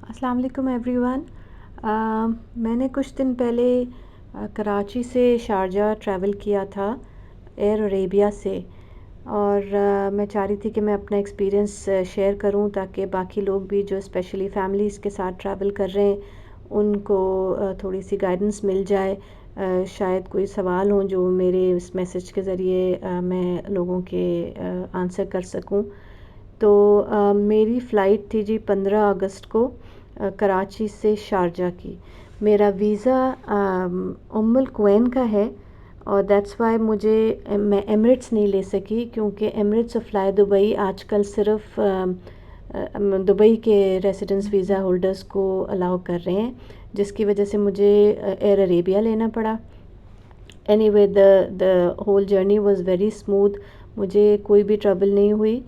السلام علیکم every one. میں نے کچھ دن پہلے کراچی سے شارجہ ٹریول کیا تھا ایئر عربیہ سے، اور میں چاہ رہی تھی کہ میں اپنا ایکسپیرینس شیئر کروں تاکہ باقی لوگ بھی جو اسپیشلی فیملیز کے ساتھ ٹریول کر رہے ہیں ان کو تھوڑی سی گائیڈنس مل جائے، شاید کوئی سوال ہوں جو میرے اس میسج کے ذریعے میں لوگوں کے آنسر کر سکوں۔ تو میری فلائٹ تھی جی 15 اگست کو کراچی سے شارجہ کی۔ میرا ویزا القوین کا ہے، اور دیٹس وائی میں ایمریٹس نہیں لے سکی، کیونکہ ایمریٹس اور فلائی دبئی آج کل صرف دبئی کے ریسیڈنس ویزا ہولڈرز کو الاؤ کر رہے ہیں، جس کی وجہ سے مجھے ایئر عربیہ لینا پڑا۔ Any way the whole journey was very smooth, مجھے کوئی بھی ٹربل نہیں ہوئی۔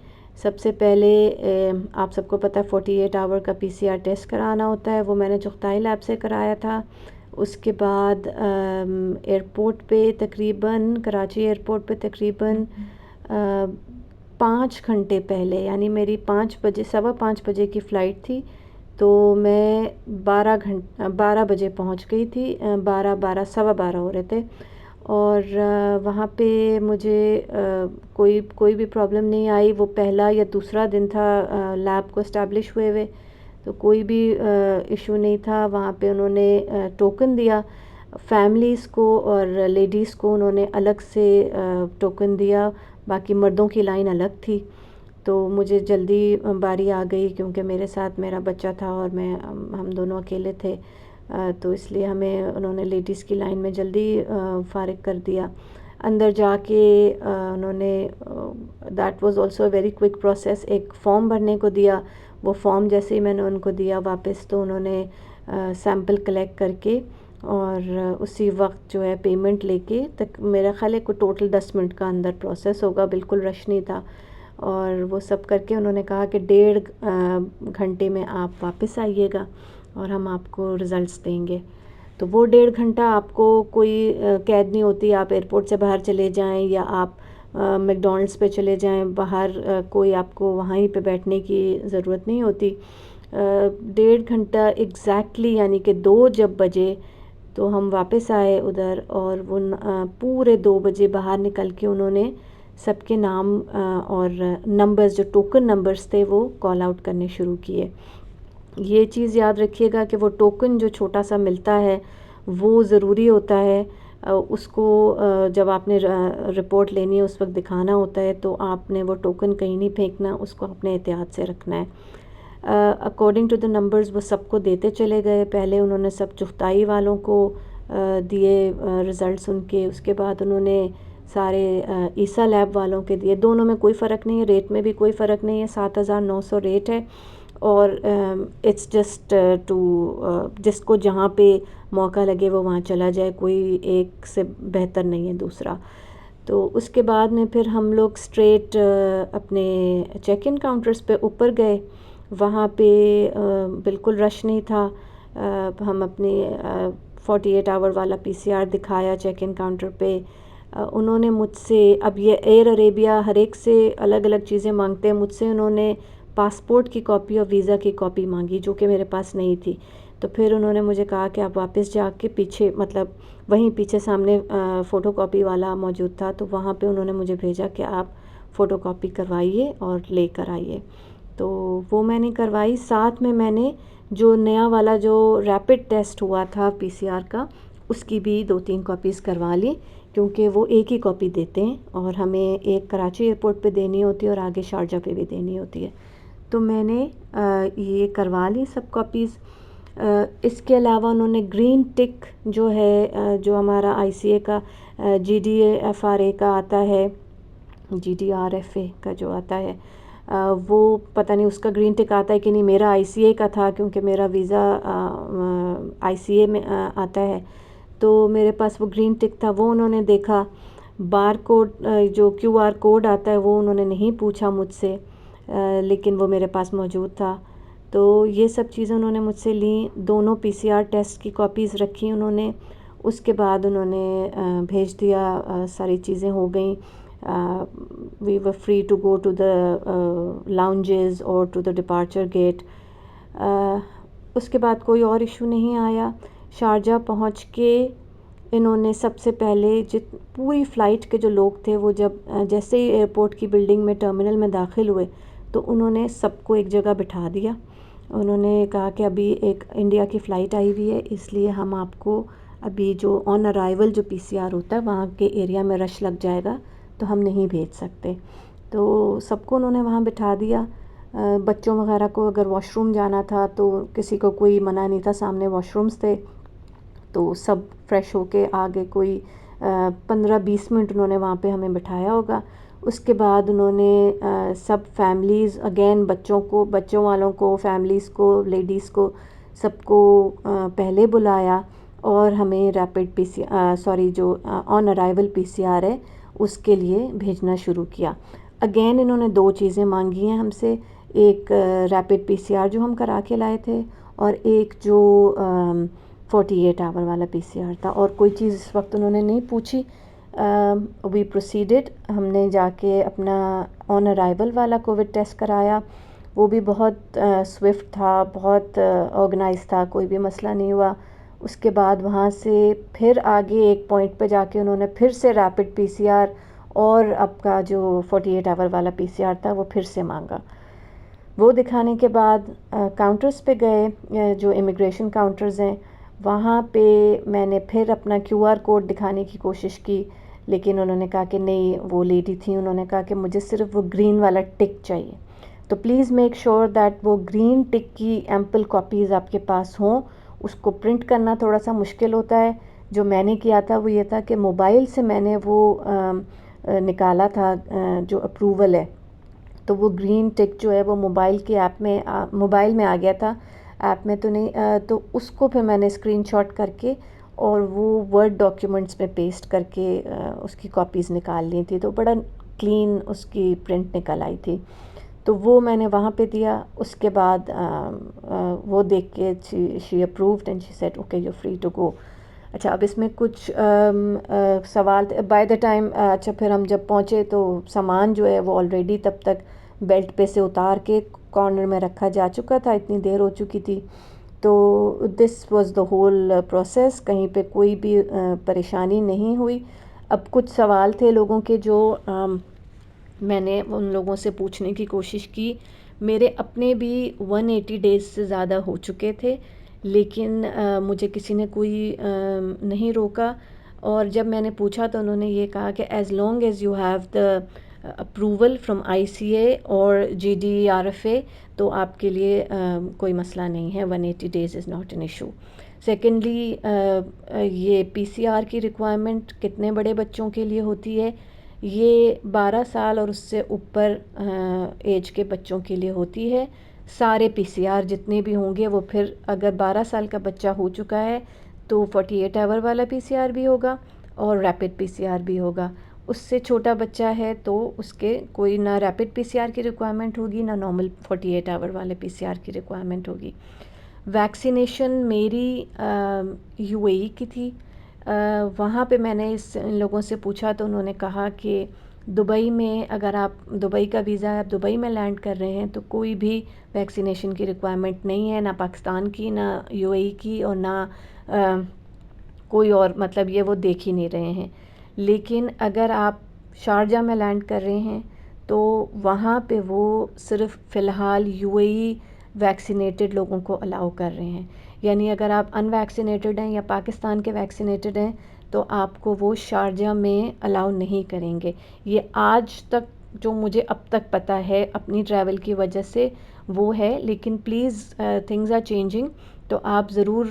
سب سے پہلے آپ سب کو پتہ ہے 48 آور کا PCR ٹیسٹ کرانا ہوتا ہے، وہ میں نے چغتائی لیب سے کرایا تھا۔ اس کے بعد ایئرپورٹ پہ کراچی ایئرپورٹ پہ تقریباً 5 گھنٹے پہلے، یعنی میری 5:15 بجے کی فلائٹ تھی، تو میں 12 بجے پہنچ گئی تھی، 12 ہو رہے تھے، اور وہاں پہ مجھے کوئی بھی پرابلم نہیں آئی۔ وہ پہلا یا دوسرا دن تھا لیب کو اسٹیبلش ہوئے، تو کوئی بھی ایشو نہیں تھا۔ وہاں پہ انہوں نے ٹوکن دیا فیملیز کو، اور لیڈیز کو انہوں نے الگ سے ٹوکن دیا، باقی مردوں کی لائن الگ تھی۔ تو مجھے جلدی باری آ گئی، کیونکہ میرے ساتھ میرا بچہ تھا اور ہم دونوں اکیلے تھے، تو اس لیے ہمیں انہوں نے لیڈیز کی لائن میں جلدی فارغ کر دیا۔ اندر جا کے انہوں نے that was also a very quick process, ایک فارم بھرنے کو دیا۔ وہ فارم جیسے ہی میں نے ان کو دیا واپس، تو انہوں نے سیمپل کلیکٹ کر کے اور اسی وقت جو ہے پیمنٹ لے کے میرا خیال ہے کوئی ٹوٹل 10 منٹ کا اندر پروسیس ہوگا، بالکل رش نہیں تھا۔ اور وہ سب کر کے انہوں نے کہا کہ 1.5 گھنٹے میں آپ واپس آئیے گا اور ہم آپ کو رزلٹس دیں گے۔ تو وہ 1.5 گھنٹہ آپ کو کوئی قید نہیں ہوتی، آپ ایئرپورٹ سے باہر چلے جائیں یا آپ میک ڈونلڈس پہ چلے جائیں باہر، کوئی آپ کو وہیں پہ بیٹھنے کی ضرورت نہیں ہوتی۔ 1.5 گھنٹہ ایگزیکٹلی، یعنی کہ 2 جب بجے تو ہم واپس آئے ادھر، اور وہ پورے 2 بجے باہر نکل کے انہوں نے سب کے نام اور نمبرز، جو ٹوکن نمبرز تھے، وہ کال آؤٹ کرنے شروع کیے۔ یہ چیز یاد رکھیے گا کہ وہ ٹوکن جو چھوٹا سا ملتا ہے وہ ضروری ہوتا ہے، اس کو جب آپ نے رپورٹ لینی ہے اس وقت دکھانا ہوتا ہے، تو آپ نے وہ ٹوکن کہیں نہیں پھینکنا، اس کو اپنے احتیاط سے رکھنا ہے۔ اکارڈنگ ٹو دا نمبرز وہ سب کو دیتے چلے گئے۔ پہلے انہوں نے سب چغتائی والوں کو دیے رزلٹس ان کے، اس کے بعد انہوں نے سارے عیسیٰ لیب والوں کے دیے۔ دونوں میں کوئی فرق نہیں ہے، ریٹ میں بھی کوئی فرق نہیں ہے، 7,900 ریٹ ہے، اور اٹس جسٹ ٹو جس کو جہاں پہ موقع لگے وہ وہاں چلا جائے، کوئی ایک سے بہتر نہیں ہے دوسرا۔ تو اس کے بعد میں پھر ہم لوگ اسٹریٹ اپنے چیک ان کاؤنٹرز پہ اوپر گئے۔ وہاں پہ بالکل رش نہیں تھا۔ ہم اپنی 48 آور والا PCR دکھایا چیک ان کاؤنٹر پہ۔ انہوں نے مجھ سے، اب یہ ایئر عربیہ ہر ایک سے الگ الگ چیزیں مانگتے ہیں، مجھ سے انہوں نے پاسپورٹ کی کاپی اور ویزا کی کاپی مانگی، جو کہ میرے پاس نہیں تھی۔ تو پھر انہوں نے مجھے کہا کہ آپ واپس جا کے پیچھے، مطلب وہیں پیچھے سامنے فوٹو کاپی والا موجود تھا، تو وہاں پہ انہوں نے مجھے بھیجا کہ آپ فوٹو کاپی کروائیے اور لے کر آئیے۔ تو وہ میں نے کروائی، ساتھ میں نے جو نیا والا جو ریپڈ ٹیسٹ ہوا تھا PCR کا، اس کی بھی 2-3 کاپیز کروا لی، کیونکہ وہ ایک ہی کاپی دیتے ہیں، اور ہمیں ایک کراچی ایئرپورٹ پہ دینی ہوتی ہے اور آگے شارجہ پہ بھی دینی ہوتی ہے۔ تو میں نے یہ کروا لی سب کاپیز۔ اس کے علاوہ انہوں نے گرین ٹک جو ہے، جو ہمارا ICA کا GDFRA کا آتا ہے، GDRFA کا جو آتا ہے، وہ پتہ نہیں اس کا گرین ٹک آتا ہے کہ نہیں، میرا ICA کا تھا، کیونکہ میرا ویزا ICA میں آتا ہے، تو میرے پاس وہ گرین ٹک تھا، وہ انہوں نے دیکھا۔ بار کوڈ، جو QR کوڈ آتا ہے، وہ انہوں نے نہیں پوچھا مجھ سے، لیکن وہ میرے پاس موجود تھا۔ تو یہ سب چیزیں انہوں نے مجھ سے لیں۔ دونوں PCR ٹیسٹ کی کاپیز رکھی انہوں نے۔ اس کے بعد انہوں نے بھیج دیا، ساری چیزیں ہو گئیں۔ We were free to go to the lounges اور ٹو دا ڈپارچر گیٹ۔ اس کے بعد کوئی اور ایشو نہیں آیا. شارجہ پہنچ کے انہوں نے سب سے پہلے پوری فلائٹ کے جو لوگ تھے وہ جب جیسے ہی ایئرپورٹ کی بلڈنگ میں ٹرمینل میں داخل ہوئے تو انہوں نے سب کو ایک جگہ بٹھا دیا. انہوں نے کہا کہ ابھی ایک انڈیا کی فلائٹ آئی ہوئی ہے، اس لیے ہم آپ کو ابھی جو آن ارائیول جو PCR ہوتا ہے وہاں کے ایریا میں رش لگ جائے گا تو ہم نہیں بھیج سکتے. تو سب کو انہوں نے وہاں بٹھا دیا. بچوں وغیرہ کو اگر واش روم جانا تھا تو کسی کو کوئی منع نہیں تھا، سامنے واش رومز تھے تو سب فریش ہو کے آگے کوئی 15-20 منٹ انہوں نے وہاں پہ ہمیں بٹھایا ہوگا. اس کے بعد انہوں نے سب فیملیز اگین بچوں والوں کو، فیملیز کو، لیڈیز کو سب کو پہلے بلایا اور ہمیں ریپڈ جو آن ارائیول PCR ہے اس کے لیے بھیجنا شروع کیا. اگین انہوں نے 2 چیزیں مانگی ہیں ہم سے، ایک ریپڈ PCR جو ہم کرا کے لائے تھے اور ایک جو 48 آور والا PCR تھا، اور کوئی چیز اس وقت انہوں نے نہیں پوچھی. وی پروسیڈڈ، ہم نے جا کے اپنا آن ارائیول والا کووڈ ٹیسٹ کرایا. وہ بھی بہت سوئفٹ تھا، بہت آرگنائز تھا، کوئی بھی مسئلہ نہیں ہوا. اس کے بعد وہاں سے پھر آگے ایک پوائنٹ پہ جا کے انہوں نے پھر سے ریپڈ PCR اور اب کا جو 48 آور والا PCR تھا وہ پھر سے مانگا. وہ دکھانے کے بعد کاؤنٹرز پہ گئے، جو امیگریشن کاؤنٹرز ہیں وہاں پہ میں نے پھر اپنا QR کوڈ دکھانے کی کوشش کی، لیکن انہوں نے کہا کہ نہیں، وہ لیڈی تھیں، انہوں نے کہا کہ مجھے صرف وہ گرین والا ٹک چاہیے. تو پلیز میک شور دیٹ وہ گرین ٹک کی ایمپل کاپیز آپ کے پاس ہوں. اس کو پرنٹ کرنا تھوڑا سا مشکل ہوتا ہے. جو میں نے کیا تھا وہ یہ تھا کہ موبائل سے میں نے وہ نکالا تھا جو اپروول ہے، تو وہ گرین ٹک جو ہے وہ موبائل کی ایپ میں موبائل میں آ گیا تھا، ایپ میں تو نہیں. تو اس کو پھر میں نے اسکرین شاٹ کر کے اور وہ ورڈ ڈاکیومنٹس میں پیسٹ کر کے اس کی کاپیز نکال لی تھی، تو بڑا کلین اس کی پرنٹ نکل آئی تھی. تو وہ میں نے وہاں پہ دیا. اس کے بعد وہ دیکھ کے she approved and she said okay you free to go. اچھا، اب اس میں کچھ سوال بائی دا ٹائم. اچھا، پھر ہم جب پہنچے تو سامان جو ہے وہ آلریڈی تب تک بیلٹ پہ سے اتار کے کارنر میں رکھا جا چکا تھا، اتنی دیر ہو چکی تھی. تو this was the whole process. کہیں پہ کوئی بھی پریشانی نہیں ہوئی. اب کچھ سوال تھے لوگوں کے جو میں نے ان لوگوں سے پوچھنے کی کوشش کی. میرے اپنے بھی 180 ڈیز سے زیادہ ہو چکے تھے، لیکن مجھے کسی نے کوئی نہیں روکا. اور جب میں نے پوچھا تو انہوں نے یہ کہا کہ as long as you have the approval from ICA اور GDRFA تو آپ کے لیے کوئی مسئلہ نہیں ہے. 180 days is not an issue. Secondly, یہ PCR کی ریکوائرمنٹ کتنے بڑے بچوں کے لیے ہوتی ہے؟ یہ 12 سال اور اس سے اوپر ایج کے بچوں کے لیے ہوتی ہے. سارے PCR جتنے بھی ہوں گے وہ پھر اگر 12 سال کا بچہ ہو چکا ہے تو 48 آور والا PCR بھی ہوگا اور ریپڈ PCR بھی ہوگا. اس سے چھوٹا بچہ ہے تو اس کے کوئی نہ ریپڈ PCR کی ریکوائرمنٹ ہوگی نہ نارمل 48 آور والے PCR کی ریکوائرمنٹ ہوگی. ویکسینیشن میری UAE کی تھی. وہاں پہ میں نے ان لوگوں سے پوچھا تو انہوں نے کہا کہ دبئی میں اگر آپ دبئی کا ویزا ہے، آپ دبئی میں لینڈ کر رہے ہیں تو کوئی بھی ویکسینیشن کی ریکوائرمنٹ نہیں ہے، نہ پاکستان کی، نہ UAE کی، اور نہ کوئی اور، مطلب یہ وہ دیکھ ہی نہیں رہے ہیں. لیکن اگر آپ شارجہ میں لینڈ کر رہے ہیں تو وہاں پہ وہ صرف فی الحال UAE ویکسینیٹڈ لوگوں کو الاؤ کر رہے ہیں. یعنی اگر آپ ان ویکسینیٹڈ ہیں یا پاکستان کے ویکسینیٹڈ ہیں تو آپ کو وہ شارجہ میں الاؤ نہیں کریں گے. یہ آج تک جو مجھے اب تک پتہ ہے اپنی ٹریول کی وجہ سے وہ ہے، لیکن پلیز تھنگز آر چینجنگ. تو آپ ضرور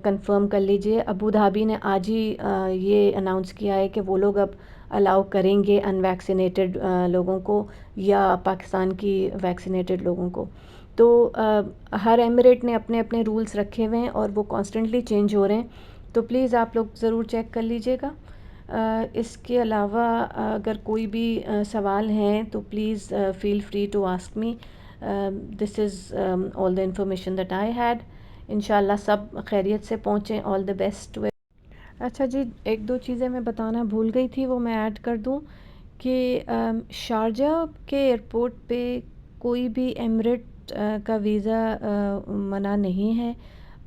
کنفرم کر لیجئے. ابو دھابی نے آج ہی یہ اناؤنس کیا ہے کہ وہ لوگ اب الاؤ کریں گے ان ویکسینیٹڈ لوگوں کو یا پاکستان کی ویکسینیٹڈ لوگوں کو. تو ہر ایمریٹ نے اپنے اپنے رولز رکھے ہوئے ہیں اور وہ کانسٹنٹلی چینج ہو رہے ہیں. تو پلیز آپ لوگ ضرور چیک کر لیجئے گا. اس کے علاوہ اگر کوئی بھی سوال ہیں تو please feel free to ask me. This is all the information that I had. انشاءاللہ سب خیریت سے پہنچیں. All the best. اچھا جی، 1-2 چیزیں میں بتانا بھول گئی تھی، وہ میں ایڈ کر دوں کہ شارجہ کے ایئرپورٹ پہ کوئی بھی ایمریٹ ٹورسٹ کا ویزا منع نہیں ہے،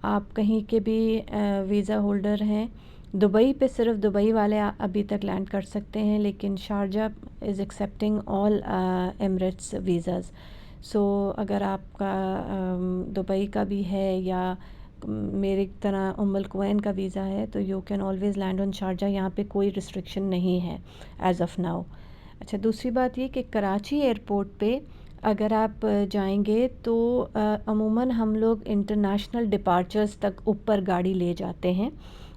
آپ کہیں کے بھی ویزا ہولڈر ہیں. دبئی پہ صرف دبئی والے ابھی تک لینڈ کر سکتے ہیں، لیکن شارجہ از ایکسیپٹنگ آل ایمریٹس ویزاز. سو اگر آپ کا دبئی کا بھی ہے یا میری طرح القوین کا ویزا ہے تو you can always land on Sharjah. یہاں پہ کوئی ریسٹرکشن نہیں ہے ایز آف ناؤ. اچھا، دوسری بات یہ کہ کراچی ایئرپورٹ پہ اگر آپ جائیں گے تو عموماً ہم لوگ انٹرنیشنل ڈپارچرز تک اوپر گاڑی لے جاتے ہیں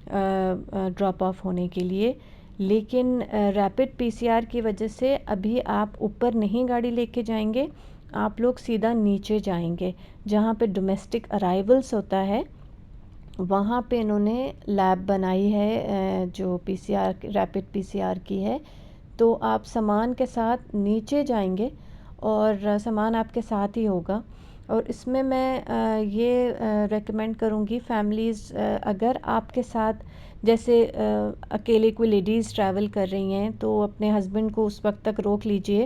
ڈراپ آف ہونے کے لیے، لیکن ریپڈ پی سی آر کی وجہ سے ابھی آپ اوپر نہیں گاڑی لے کے جائیں گے، آپ لوگ سیدھا نیچے جائیں گے جہاں پہ ڈومیسٹک ارائیولس ہوتا ہے. وہاں پہ انہوں نے لیب بنائی ہے جو پی سی آر ریپڈ پی سی آر کی ہے. تو آپ سامان کے ساتھ نیچے جائیں گے اور سامان آپ کے ساتھ ہی ہوگا. اور اس میں یہ ریکمینڈ کروں گی فیملیز، اگر آپ کے ساتھ جیسے اکیلے کوئی لیڈیز ٹریول کر رہی ہیں تو اپنے ہسبینڈ کو اس وقت تک روک لیجئے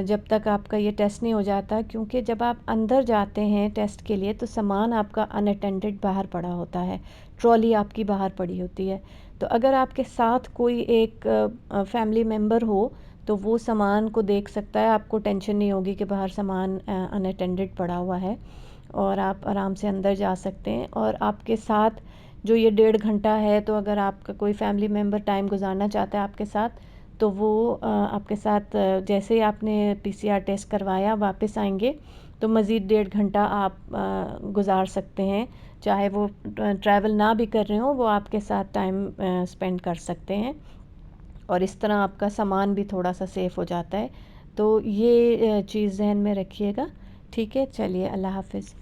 جب تک آپ کا یہ ٹیسٹ نہیں ہو جاتا، کیونکہ جب آپ اندر جاتے ہیں ٹیسٹ کے لیے تو سامان آپ کا ان اٹینڈڈ باہر پڑا ہوتا ہے، ٹرالی آپ کی باہر پڑی ہوتی ہے. تو اگر آپ کے ساتھ کوئی ایک فیملی ممبر ہو تو وہ سامان کو دیکھ سکتا ہے، آپ کو ٹینشن نہیں ہوگی کہ باہر سامان ان اٹینڈڈ پڑا ہوا ہے اور آپ آرام سے اندر جا سکتے ہیں. اور آپ کے ساتھ جو یہ 1.5 گھنٹہ ہے، تو اگر آپ کا کوئی فیملی ممبر ٹائم گزارنا چاہتا ہے آپ کے ساتھ تو وہ آپ کے ساتھ جیسے ہی آپ نے پی سی آر ٹیسٹ کروایا واپس آئیں گے تو مزید 1.5 گھنٹہ آپ گزار سکتے ہیں. چاہے وہ ٹریول نہ بھی کر رہے ہوں، وہ آپ کے ساتھ ٹائم اسپینڈ کر سکتے ہیں اور اس طرح آپ کا سامان بھی تھوڑا سا سیف ہو جاتا ہے. تو یہ چیز ذہن میں رکھیے گا. ٹھیک ہے، چلیے، اللہ حافظ.